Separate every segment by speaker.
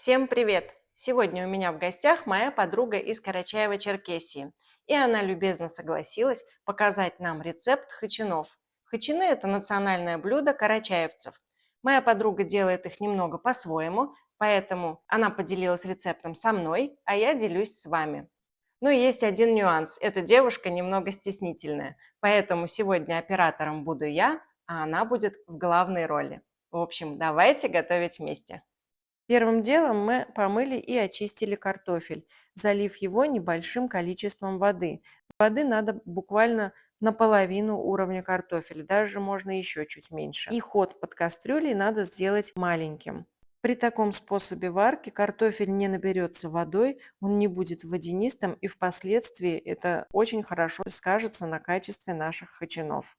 Speaker 1: Всем привет! Сегодня у меня в гостях моя подруга из Карачаева-Черкесии, и она любезно согласилась показать нам рецепт хачинов. Хачины – это национальное блюдо карачаевцев. Моя подруга делает их немного по-своему, поэтому она поделилась рецептом со мной, а я делюсь с вами. Но есть один нюанс – эта девушка немного стеснительная, поэтому сегодня оператором буду я, а она будет в главной роли. В общем, давайте готовить вместе. Первым делом мы помыли и очистили картофель, залив его небольшим количеством воды. Воды надо буквально наполовину уровня картофеля, даже можно еще чуть меньше. И ход под кастрюлей надо сделать маленьким. При таком способе варки картофель не наберется водой, он не будет водянистым, и впоследствии это очень хорошо скажется на качестве наших хачинов.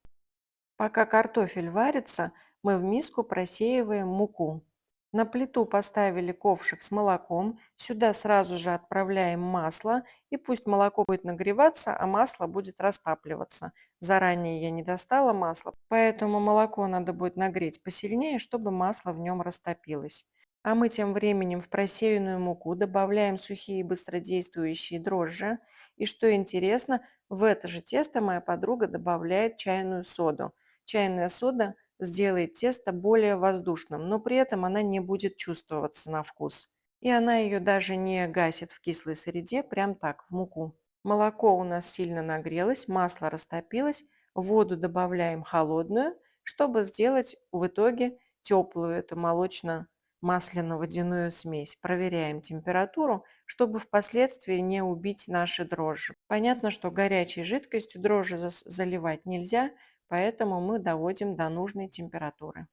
Speaker 1: Пока картофель варится, мы в миску просеиваем муку. На плиту поставили ковшик с молоком, сюда сразу же отправляем масло, и пусть молоко будет нагреваться, а масло будет растапливаться. Заранее я не достала масло, поэтому молоко надо будет нагреть посильнее, чтобы масло в нем растопилось. А мы тем временем в просеянную муку добавляем сухие быстродействующие дрожжи. И что интересно, в это же тесто моя подруга добавляет чайную соду. Чайная сода сделает тесто более воздушным, но при этом она не будет чувствоваться на вкус. И она ее даже не гасит в кислой среде, прям так, в муку. Молоко у нас сильно нагрелось, масло растопилось, воду добавляем холодную, чтобы сделать в итоге теплую, это молочно-масляно-водяную смесь. Проверяем температуру, чтобы впоследствии не убить наши дрожжи. Понятно, что горячей жидкостью дрожжи заливать нельзя, поэтому мы доводим до нужной температуры.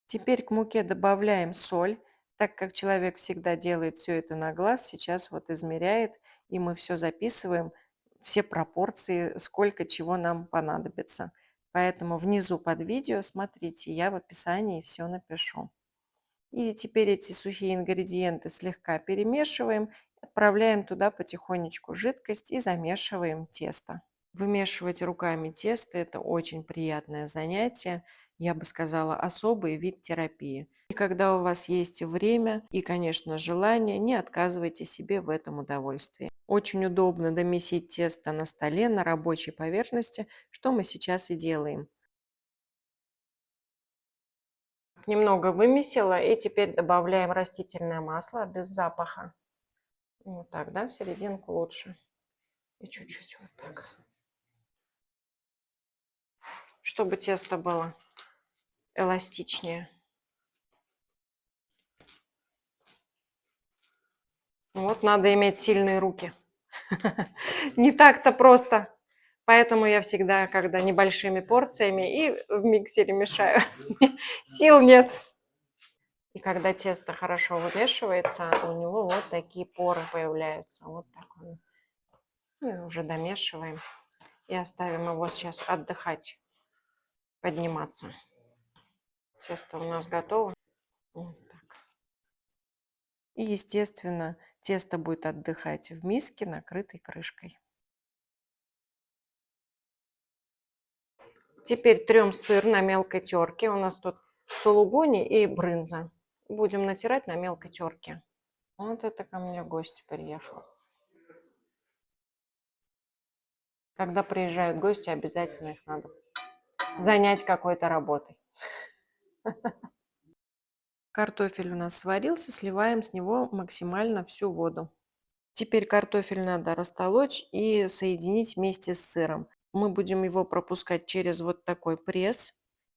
Speaker 1: Теперь к муке добавляем соль. Так как человек всегда делает все это на глаз, сейчас вот измеряет, и мы все записываем, все пропорции, сколько чего нам понадобится. Поэтому внизу под видео, смотрите, я в описании все напишу. И теперь эти сухие ингредиенты слегка перемешиваем, отправляем туда потихонечку жидкость и замешиваем тесто. Вымешивать руками тесто – это очень приятное занятие, я бы сказала, особый вид терапии. И когда у вас есть время и, конечно, желание, не отказывайте себе в этом удовольствии. Очень удобно домесить тесто на столе, на рабочей поверхности, что мы сейчас и делаем. Немного вымесила, и теперь добавляем растительное масло без запаха. Вот так, да, в серединку лучше. И чуть-чуть вот так. Чтобы тесто было эластичнее. Вот надо иметь сильные руки. Не так-то просто. Поэтому я всегда, когда небольшими порциями, и в миксере мешаю. Сил нет. И когда тесто хорошо вымешивается, у него вот такие поры появляются. Вот так он. И уже домешиваем. И оставим его сейчас отдыхать, подниматься. Тесто у нас готово. Вот так. И, естественно, тесто будет отдыхать в миске, накрытой крышкой. Теперь трем сыр на мелкой терке. У нас тут сулугуни и брынза. Будем натирать на мелкой терке. Вот это ко мне гость приехал. Когда приезжают гости, обязательно их надо занять какой-то работой. Картофель у нас сварился, сливаем с него максимально всю воду. Теперь картофель надо растолочь и соединить вместе с сыром. Мы будем его пропускать через вот такой пресс.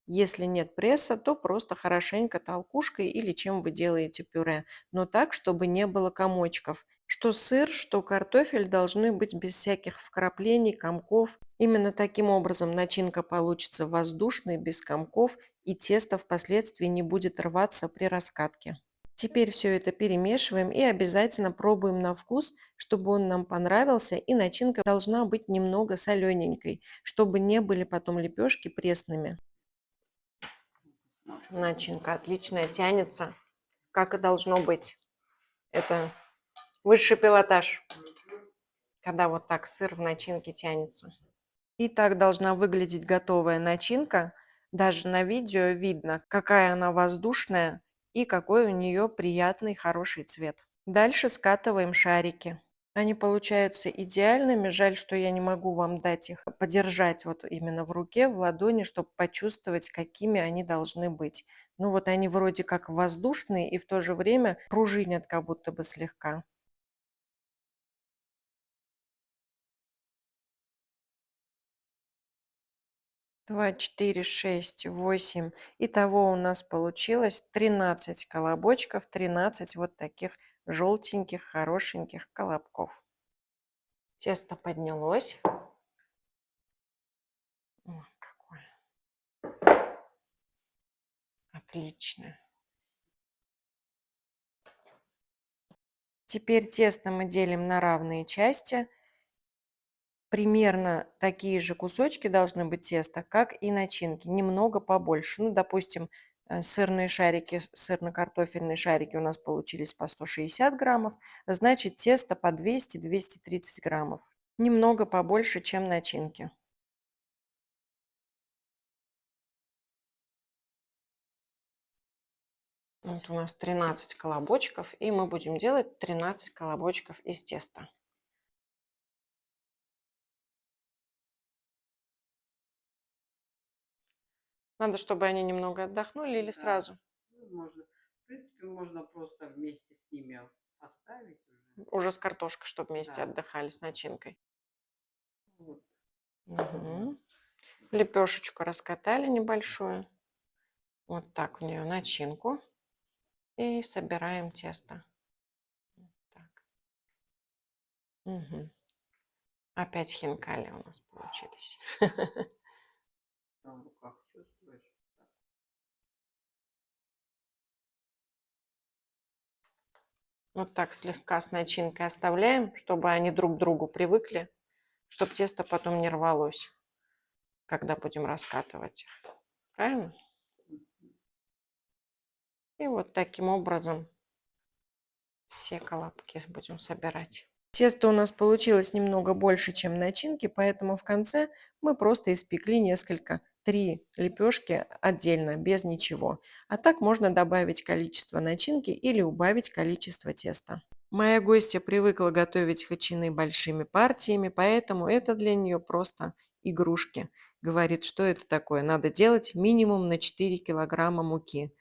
Speaker 1: Если нет пресса, то просто хорошенько толкушкой или чем вы делаете пюре. Но так, чтобы не было комочков. Что сыр, что картофель должны быть без всяких вкраплений, комков. Именно таким образом начинка получится воздушной, без комков, и тесто впоследствии не будет рваться при раскатке. Теперь все это перемешиваем и обязательно пробуем на вкус, чтобы он нам понравился. И начинка должна быть немного солененькой, чтобы не были потом лепешки пресными. Начинка отличная, тянется, как и должно быть. Это высший пилотаж, когда вот так сыр в начинке тянется. И так должна выглядеть готовая начинка. Даже на видео видно, какая она воздушная и какой у нее приятный, хороший цвет. Дальше скатываем шарики. Они получаются идеальными. Жаль, что я не могу вам дать их подержать вот именно в руке, в ладони, чтобы почувствовать, какими они должны быть. Ну вот они вроде как воздушные и в то же время пружинят как будто бы слегка. 2, 4, 6, 8. Итого у нас получилось 13 колобочков, 13 вот таких желтеньких, хорошеньких колобков. Тесто поднялось. О, какое отличное. Теперь тесто мы делим на равные части. Примерно такие же кусочки должны быть теста, как и начинки, немного побольше. Ну, допустим, сырные шарики, сырно-картофельные шарики у нас получились по 160 граммов, значит тесто по 200-230 граммов. Немного побольше, чем начинки. Вот у нас 13 колобочков, и мы будем делать 13 колобочков из теста. Надо, чтобы они немного отдохнули или
Speaker 2: Да.
Speaker 1: сразу?
Speaker 2: Ну, можно. В принципе, можно просто вместе с ними поставить уже.
Speaker 1: Уже с картошкой, чтобы вместе
Speaker 2: Да.
Speaker 1: отдыхали с начинкой.
Speaker 2: Вот.
Speaker 1: Угу. Лепешечку раскатали небольшую. Вот так в нее начинку. И собираем тесто. Вот так. Угу. Опять хинкали у нас получились.
Speaker 2: Там в руках чувствуешь.
Speaker 1: Вот так слегка с начинкой оставляем, чтобы они друг к другу привыкли, чтобы тесто потом не рвалось, когда будем раскатывать их. Правильно? И вот таким образом все колобки будем собирать. Тесто у нас получилось немного больше, чем начинки, поэтому в конце мы просто испекли несколько, 3 лепешки отдельно, без ничего. А так можно добавить количество начинки или убавить количество теста. Моя гостья привыкла готовить хачины большими партиями, поэтому это для нее просто игрушки. Говорит, что это такое? Надо делать минимум на 4 килограмма муки.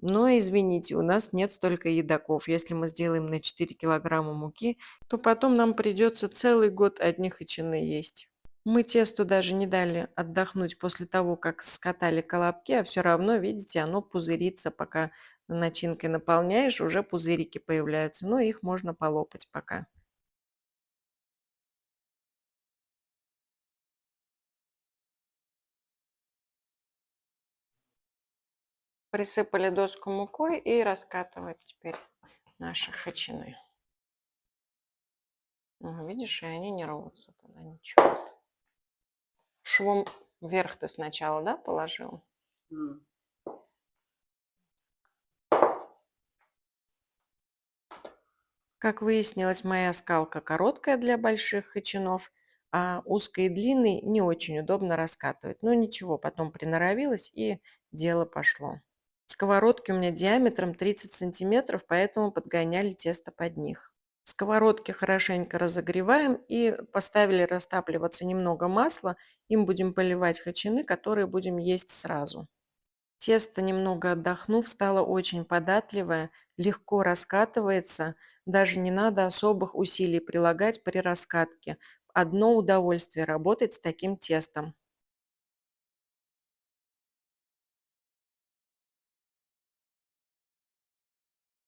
Speaker 1: Но, извините, у нас нет столько едоков. Если мы сделаем на 4 килограмма муки, то потом нам придется целый год одни хачины есть. Мы тесту даже не дали отдохнуть после того, как скатали колобки, а все равно, видите, оно пузырится, пока начинкой наполняешь, уже пузырики появляются, но их можно полопать пока. Присыпали доску мукой и раскатываем теперь наши хачины. Видишь, и они не рвутся тогда, ничего. Швом вверх ты сначала, да, положил? Как выяснилось, моя скалка короткая для больших хачинов, а узкой и длинной не очень удобно раскатывать. Но ничего, потом приноровилась и дело пошло. Сковородки у меня диаметром 30 сантиметров, поэтому подгоняли тесто под них. Сковородки хорошенько разогреваем и поставили растапливаться немного масла. Им будем поливать хачины, которые будем есть сразу. Тесто, немного отдохнув, стало очень податливое, легко раскатывается, даже не надо особых усилий прилагать при раскатке. Одно удовольствие работать с таким тестом.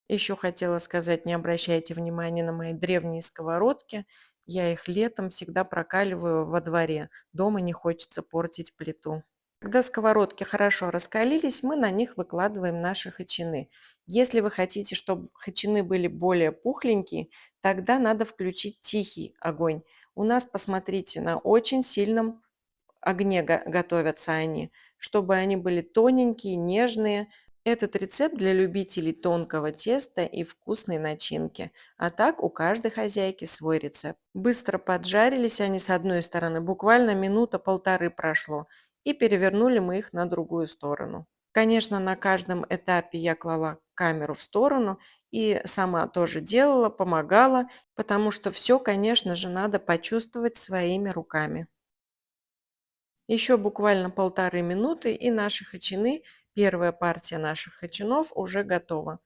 Speaker 1: Еще хотела сказать, не обращайте внимания на мои древние сковородки. Я их летом всегда прокаливаю во дворе. Дома не хочется портить плиту. Когда сковородки хорошо раскалились, мы на них выкладываем наши хачины. Если вы хотите, чтобы хачины были более пухленькие, тогда надо включить тихий огонь. У нас, посмотрите, на очень сильном огне готовятся они, чтобы они были тоненькие, нежные. Этот рецепт для любителей тонкого теста и вкусной начинки. А так у каждой хозяйки свой рецепт. Быстро поджарились они с одной стороны, буквально минута-полторы прошло. И перевернули мы их на другую сторону. Конечно, на каждом этапе я клала камеру в сторону и сама тоже делала, помогала, потому что все, конечно же, надо почувствовать своими руками. Еще буквально 1,5 минуты, и наши хачины, первая партия наших хачинов уже готова.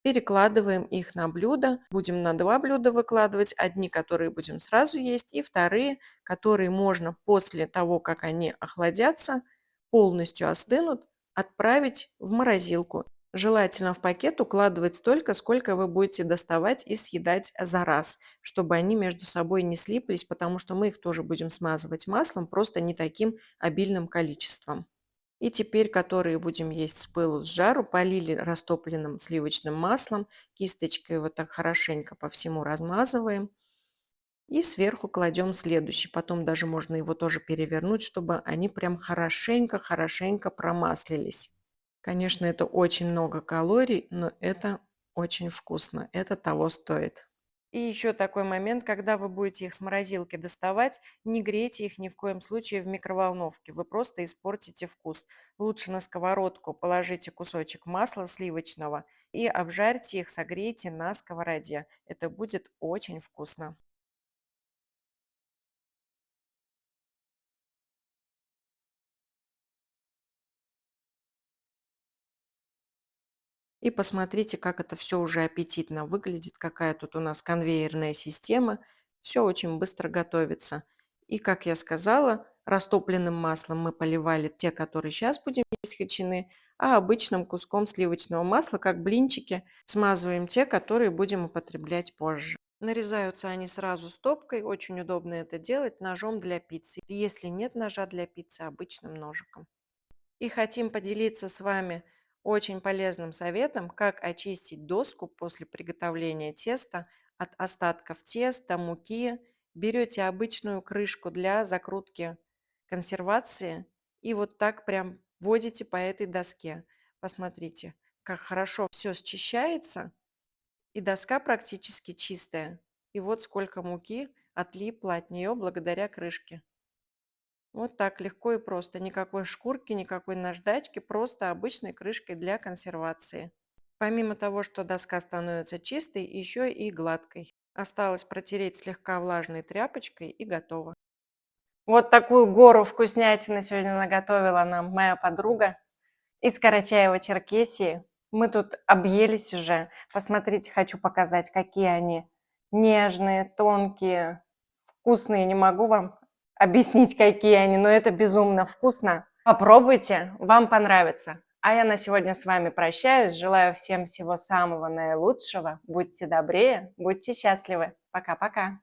Speaker 1: Перекладываем их на блюдо. Будем на 2 блюда выкладывать. Одни, которые будем сразу есть, и вторые, которые можно после того, как они охладятся, полностью остынут, отправить в морозилку. Желательно в пакет укладывать столько, сколько вы будете доставать и съедать за раз, чтобы они между собой не слиплись, потому что мы их тоже будем смазывать маслом, просто не таким обильным количеством. И теперь, которые будем есть с пылу с жару, полили растопленным сливочным маслом, кисточкой вот так хорошенько по всему размазываем. И сверху кладем следующий. Потом даже можно его тоже перевернуть, чтобы они прям хорошенько-хорошенько промаслились. Конечно, это очень много калорий, но это очень вкусно. Это того стоит. И еще такой момент, когда вы будете их с морозилки доставать, не грейте их ни в коем случае в микроволновке, вы просто испортите вкус. Лучше на сковородку положите кусочек масла сливочного и обжарьте их, согрейте на сковороде. Это будет очень вкусно. И посмотрите, как это все уже аппетитно выглядит, какая тут у нас конвейерная система. Все очень быстро готовится. И, как я сказала, растопленным маслом мы поливали те, которые сейчас будем есть хачины, а обычным куском сливочного масла, как блинчики, смазываем те, которые будем употреблять позже. Нарезаются они сразу стопкой, очень удобно это делать ножом для пиццы. Если нет ножа для пиццы, обычным ножиком. И хотим поделиться с вами очень полезным советом, как очистить доску после приготовления теста от остатков теста, муки. Берете обычную крышку для закрутки консервации и вот так прям вводите по этой доске. Посмотрите, как хорошо все счищается, и доска практически чистая. И вот сколько муки отлипло от нее благодаря крышке. Вот так легко и просто. Никакой шкурки, никакой наждачки, просто обычной крышкой для консервации. Помимо того, что доска становится чистой, еще и гладкой. Осталось протереть слегка влажной тряпочкой и готово. Вот такую гору вкуснятины сегодня наготовила нам моя подруга из Карачаева-Черкесии. Мы тут объелись уже. Посмотрите, хочу показать, какие они нежные, тонкие, вкусные. Не могу вам объяснить, какие они, но это безумно вкусно. Попробуйте, вам понравится. А я на сегодня с вами прощаюсь. Желаю всем всего самого наилучшего. Будьте добрее, будьте счастливы. Пока-пока.